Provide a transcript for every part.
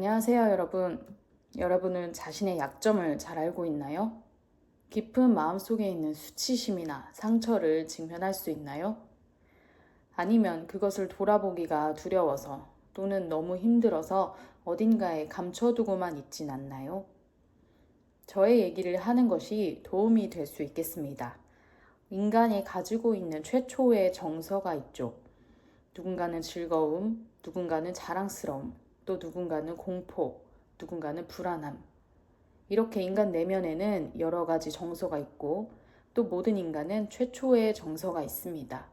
안녕하세요, 여러분. 여러분은 자신의 약점을 잘 알고 있나요? 깊은 마음속에 있는 수치심이나 상처를 직면할 수 있나요? 아니면 그것을 돌아보기가 두려워서 또는 너무 힘들어서 어딘가에 감춰두고만 있진 않나요? 저의 얘기를 하는 것이 도움이 될 수 있겠습니다. 인간이 가지고 있는 최초의 정서가 있죠. 누군가는 즐거움, 누군가는 자랑스러움, 또 누군가는 공포, 누군가는 불안함. 이렇게 인간 내면에는 여러 가지 정서가 있고 또 모든 인간은 최초의 정서가 있습니다.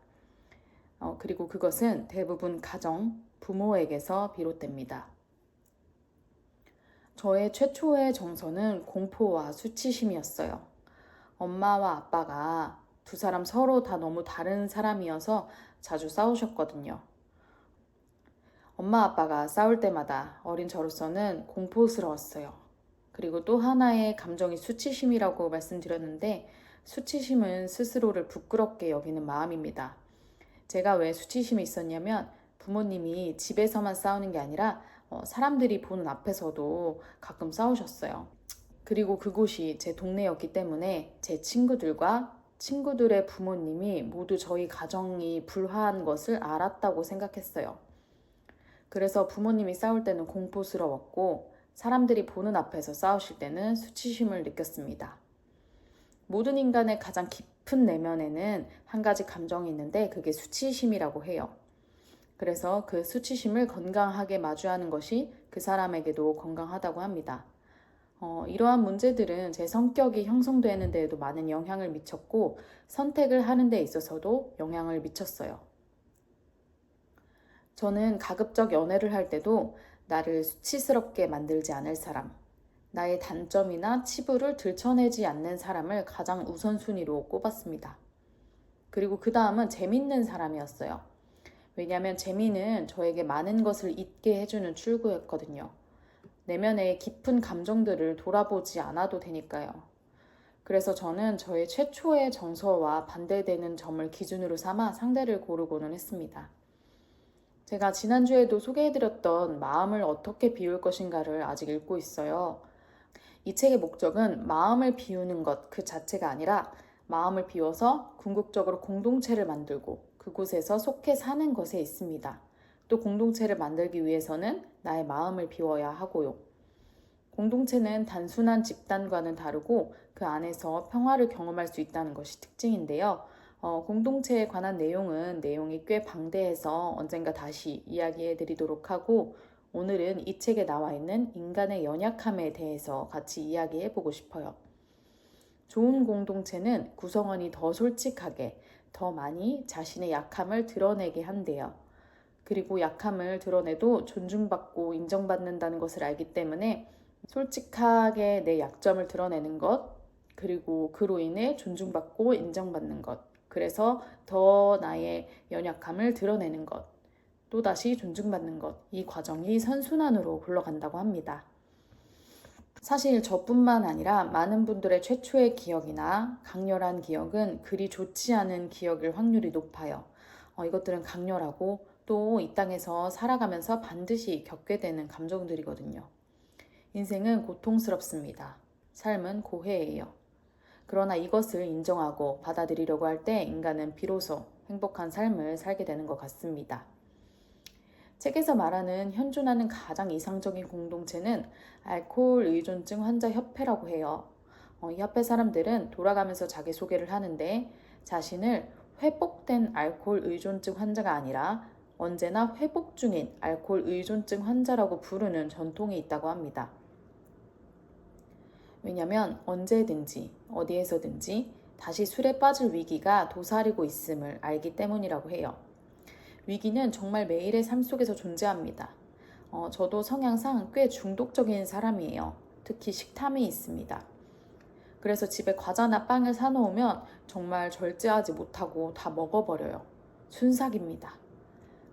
그리고 그것은 대부분 가정, 부모에게서 비롯됩니다. 저의 최초의 정서는 공포와 수치심이었어요. 엄마와 아빠가 두 사람 서로 다 너무 다른 사람이어서 자주 싸우셨거든요. 엄마 아빠가 싸울 때마다 어린 저로서는 공포스러웠어요. 그리고 또 하나의 감정이 수치심이라고 말씀드렸는데 수치심은 스스로를 부끄럽게 여기는 마음입니다. 제가 왜 수치심이 있었냐면 부모님이 집에서만 싸우는 게 아니라 사람들이 보는 앞에서도 가끔 싸우셨어요. 그리고 그곳이 제 동네였기 때문에 제 친구들과 친구들의 부모님이 모두 저희 가정이 불화한 것을 알았다고 생각했어요. 그래서 부모님이 싸울 때는 공포스러웠고 사람들이 보는 앞에서 싸우실 때는 수치심을 느꼈습니다. 모든 인간의 가장 깊은 내면에는 한 가지 감정이 있는데 그게 수치심이라고 해요. 그래서 그 수치심을 건강하게 마주하는 것이 그 사람에게도 건강하다고 합니다. 이러한 문제들은 제 성격이 형성되는 데에도 많은 영향을 미쳤고 선택을 하는 데 있어서도 영향을 미쳤어요. 저는 가급적 연애를 할 때도 나를 수치스럽게 만들지 않을 사람, 나의 단점이나 치부를 들춰내지 않는 사람을 가장 우선순위로 꼽았습니다. 그리고 그 다음은 재밌는 사람이었어요. 왜냐하면 재미는 저에게 많은 것을 잊게 해주는 출구였거든요. 내면의 깊은 감정들을 돌아보지 않아도 되니까요. 그래서 저는 저의 최초의 정서와 반대되는 점을 기준으로 삼아 상대를 고르고는 했습니다. 제가 지난주에도 소개해드렸던 마음을 어떻게 비울 것인가를 아직 읽고 있어요. 이 책의 목적은 마음을 비우는 것 그 자체가 아니라 마음을 비워서 궁극적으로 공동체를 만들고 그곳에서 속해 사는 것에 있습니다. 또 공동체를 만들기 위해서는 나의 마음을 비워야 하고요. 공동체는 단순한 집단과는 다르고 그 안에서 평화를 경험할 수 있다는 것이 특징인데요. 공동체에 관한 내용이 꽤 방대해서 언젠가 다시 이야기해 드리도록 하고 오늘은 이 책에 나와 있는 인간의 연약함에 대해서 같이 이야기해 보고 싶어요. 좋은 공동체는 구성원이 더 솔직하게, 더 많이 자신의 약함을 드러내게 한대요. 그리고 약함을 드러내도 존중받고 인정받는다는 것을 알기 때문에 솔직하게 내 약점을 드러내는 것, 그리고 그로 인해 존중받고 인정받는 것, 그래서 더 나의 연약함을 드러내는 것, 또다시 존중받는 것, 이 과정이 선순환으로 굴러간다고 합니다. 사실 저뿐만 아니라 많은 분들의 최초의 기억이나 강렬한 기억은 그리 좋지 않은 기억일 확률이 높아요. 이것들은 강렬하고 또 이 땅에서 살아가면서 반드시 겪게 되는 감정들이거든요. 인생은 고통스럽습니다. 삶은 고해예요. 그러나 이것을 인정하고 받아들이려고 할 때 인간은 비로소 행복한 삶을 살게 되는 것 같습니다. 책에서 말하는 현존하는 가장 이상적인 공동체는 알코올 의존증 환자 협회라고 해요. 이 협회 사람들은 돌아가면서 자기소개를 하는데 자신을 회복된 알코올 의존증 환자가 아니라 언제나 회복 중인 알코올 의존증 환자라고 부르는 전통이 있다고 합니다. 왜냐하면 언제든지 어디에서든지 다시 술에 빠질 위기가 도사리고 있음을 알기 때문이라고 해요. 위기는 정말 매일의 삶 속에서 존재합니다. 저도 성향상 꽤 중독적인 사람이에요. 특히 식탐이 있습니다. 그래서 집에 과자나 빵을 사놓으면 정말 절제하지 못하고 다 먹어버려요. 순삭입니다.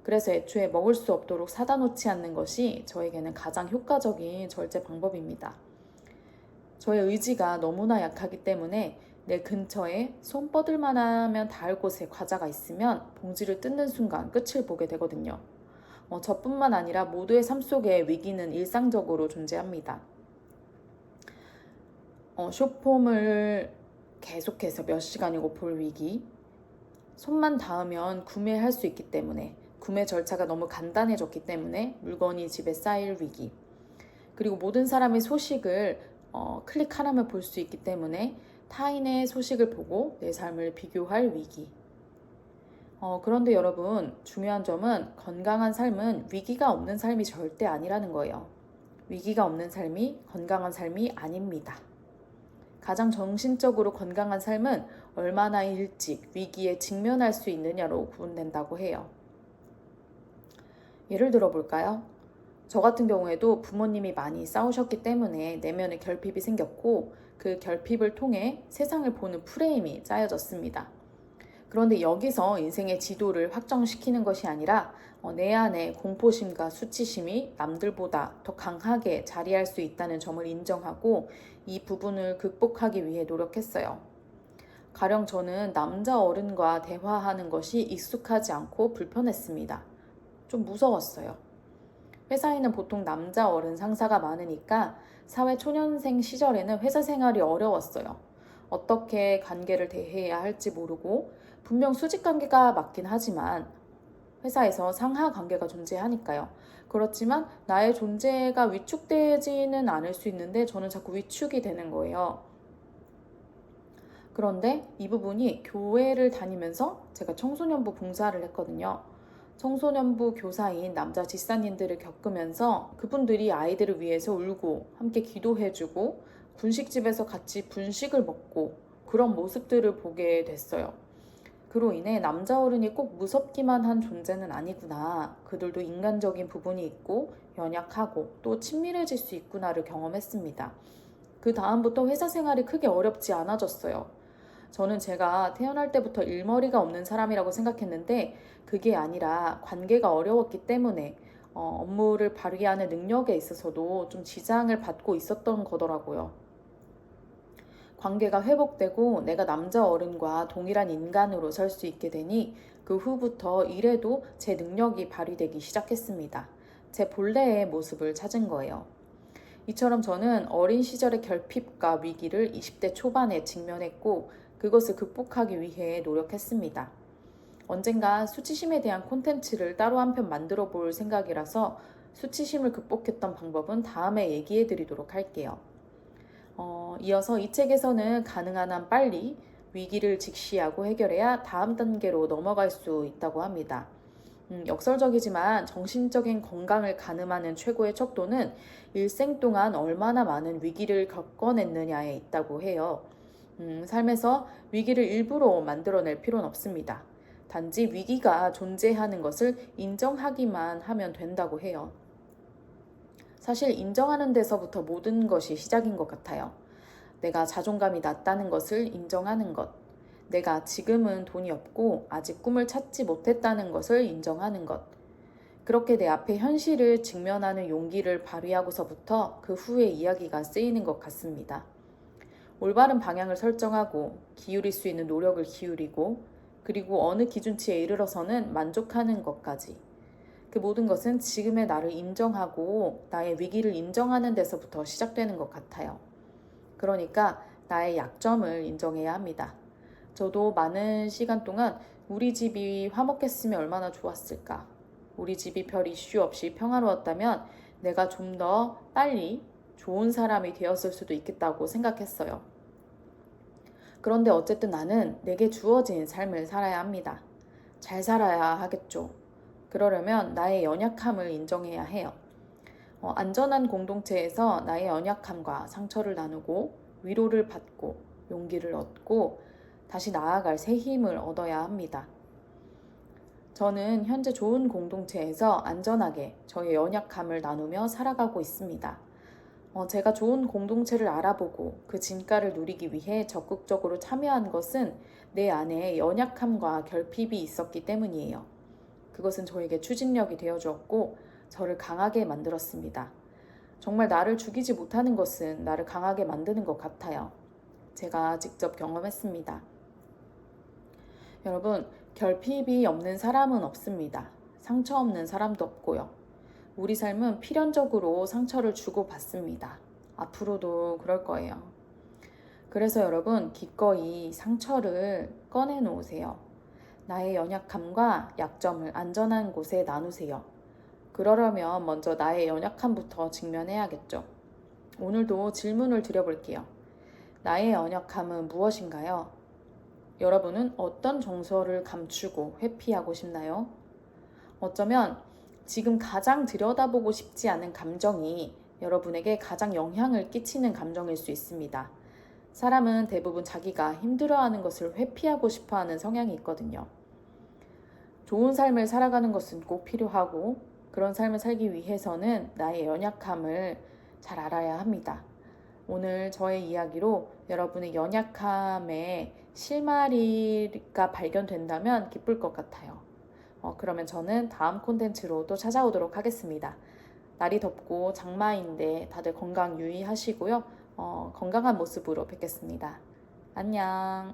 그래서 애초에 먹을 수 없도록 사다 놓지 않는 것이 저에게는 가장 효과적인 절제 방법입니다. 저의 의지가 너무나 약하기 때문에 내 근처에 손 뻗을만 하면 닿을 곳에 과자가 있으면 봉지를 뜯는 순간 끝을 보게 되거든요. 저뿐만 아니라 모두의 삶 속에 위기는 일상적으로 존재합니다. 쇼폼을 계속해서 몇 시간이고 볼 위기, 손만 닿으면 구매할 수 있기 때문에 구매 절차가 너무 간단해졌기 때문에 물건이 집에 쌓일 위기, 그리고 모든 사람의 소식을 클릭 하나면 볼 수 있기 때문에 타인의 소식을 보고 내 삶을 비교할 위기. 그런데 여러분, 중요한 점은 건강한 삶은 위기가 없는 삶이 절대 아니라는 거예요. 위기가 없는 삶이 건강한 삶이 아닙니다. 가장 정신적으로 건강한 삶은 얼마나 일찍 위기에 직면할 수 있느냐로 구분된다고 해요. 예를 들어 볼까요? 저 같은 경우에도 부모님이 많이 싸우셨기 때문에 내면에 결핍이 생겼고 그 결핍을 통해 세상을 보는 프레임이 짜여졌습니다. 그런데 여기서 인생의 지도를 확정시키는 것이 아니라 내 안에 공포심과 수치심이 남들보다 더 강하게 자리할 수 있다는 점을 인정하고 이 부분을 극복하기 위해 노력했어요. 가령 저는 남자 어른과 대화하는 것이 익숙하지 않고 불편했습니다. 좀 무서웠어요. 회사에는 보통 남자 어른 상사가 많으니까 사회 초년생 시절에는 회사 생활이 어려웠어요. 어떻게 관계를 대해야 할지 모르고 분명 수직 관계가 맞긴 하지만 회사에서 상하 관계가 존재하니까요. 그렇지만 나의 존재가 위축되지는 않을 수 있는데 저는 자꾸 위축이 되는 거예요. 그런데 이 부분이 교회를 다니면서 제가 청소년부 봉사를 했거든요. 청소년부 교사인 남자 집사님들을 겪으면서 그분들이 아이들을 위해서 울고 함께 기도해주고 분식집에서 같이 분식을 먹고 그런 모습들을 보게 됐어요. 그로 인해 남자 어른이 꼭 무섭기만 한 존재는 아니구나. 그들도 인간적인 부분이 있고 연약하고 또 친밀해질 수 있구나를 경험했습니다. 그 다음부터 회사 생활이 크게 어렵지 않아졌어요. 저는 제가 태어날 때부터 일머리가 없는 사람이라고 생각했는데 그게 아니라 관계가 어려웠기 때문에 업무를 발휘하는 능력에 있어서도 좀 지장을 받고 있었던 거더라고요. 관계가 회복되고 내가 남자 어른과 동일한 인간으로 설 수 있게 되니 그 후부터 일에도 제 능력이 발휘되기 시작했습니다. 제 본래의 모습을 찾은 거예요. 이처럼 저는 어린 시절의 결핍과 위기를 20대 초반에 직면했고 그것을 극복하기 위해 노력했습니다. 언젠가 수치심에 대한 콘텐츠를 따로 한 편 만들어 볼 생각이라서 수치심을 극복했던 방법은 다음에 얘기해 드리도록 할게요. 이어서 이 책에서는 가능한 한 빨리 위기를 직시하고 해결해야 다음 단계로 넘어갈 수 있다고 합니다. 역설적이지만 정신적인 건강을 가늠하는 최고의 척도는 일생 동안 얼마나 많은 위기를 겪어냈느냐에 있다고 해요. 삶에서 위기를 일부러 만들어낼 필요는 없습니다. 단지 위기가 존재하는 것을 인정하기만 하면 된다고 해요. 사실 인정하는 데서부터 모든 것이 시작인 것 같아요. 내가 자존감이 낮다는 것을 인정하는 것, 내가 지금은 돈이 없고 아직 꿈을 찾지 못했다는 것을 인정하는 것, 그렇게 내 앞에 현실을 직면하는 용기를 발휘하고서부터 그 후에 이야기가 쓰이는 것 같습니다. 올바른 방향을 설정하고 기울일 수 있는 노력을 기울이고 그리고 어느 기준치에 이르러서는 만족하는 것까지 그 모든 것은 지금의 나를 인정하고 나의 위기를 인정하는 데서부터 시작되는 것 같아요. 그러니까 나의 약점을 인정해야 합니다. 저도 많은 시간 동안 우리 집이 화목했으면 얼마나 좋았을까? 우리 집이 별 이슈 없이 평화로웠다면 내가 좀 더 빨리 좋은 사람이 되었을 수도 있겠다고 생각했어요. 그런데 어쨌든 나는 내게 주어진 삶을 살아야 합니다. 잘 살아야 하겠죠. 그러려면 나의 연약함을 인정해야 해요. 안전한 공동체에서 나의 연약함과 상처를 나누고 위로를 받고 용기를 얻고 다시 나아갈 새 힘을 얻어야 합니다. 저는 현재 좋은 공동체에서 안전하게 저의 연약함을 나누며 살아가고 있습니다. 제가 좋은 공동체를 알아보고 그 진가를 누리기 위해 적극적으로 참여한 것은 내 안에 연약함과 결핍이 있었기 때문이에요. 그것은 저에게 추진력이 되어 주었고 저를 강하게 만들었습니다. 정말 나를 죽이지 못하는 것은 나를 강하게 만드는 것 같아요. 제가 직접 경험했습니다. 여러분, 결핍이 없는 사람은 없습니다. 상처 없는 사람도 없고요. 우리 삶은 필연적으로 상처를 주고받습니다. 앞으로도 그럴 거예요. 그래서 여러분, 기꺼이 상처를 꺼내놓으세요. 나의 연약함과 약점을 안전한 곳에 나누세요. 그러려면 먼저 나의 연약함부터 직면해야겠죠. 오늘도 질문을 드려볼게요. 나의 연약함은 무엇인가요? 여러분은 어떤 정서를 감추고 회피하고 싶나요? 어쩌면 지금 가장 들여다보고 싶지 않은 감정이 여러분에게 가장 영향을 끼치는 감정일 수 있습니다. 사람은 대부분 자기가 힘들어하는 것을 회피하고 싶어하는 성향이 있거든요. 좋은 삶을 살아가는 것은 꼭 필요하고 그런 삶을 살기 위해서는 나의 연약함을 잘 알아야 합니다. 오늘 저의 이야기로 여러분의 연약함에 실마리가 발견된다면 기쁠 것 같아요. 그러면 저는 다음 콘텐츠로 또 찾아오도록 하겠습니다. 날이 덥고 장마인데 다들 건강 유의하시고요. 건강한 모습으로 뵙겠습니다. 안녕.